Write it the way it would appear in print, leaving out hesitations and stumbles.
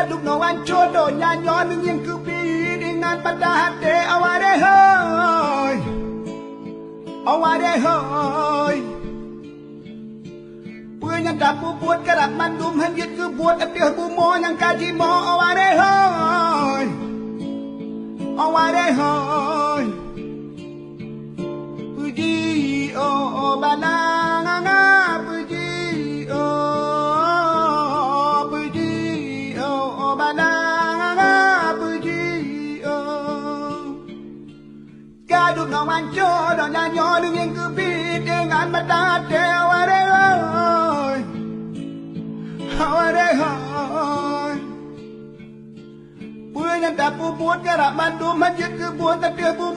Kaduk no anco do nyanyon yang kupi dengan pada hati aware hoy aware hoy punya dapu buat kerak mandum hanyut ke buat apih bumo yang kaji mo aware hoy aware hoy puji oh balanga puji Kaduk no manco do nyanyo dengan kupi dengan mata aware hoy aware hoy punya dapu buat kerak mandum hanyut ke buat apih bumo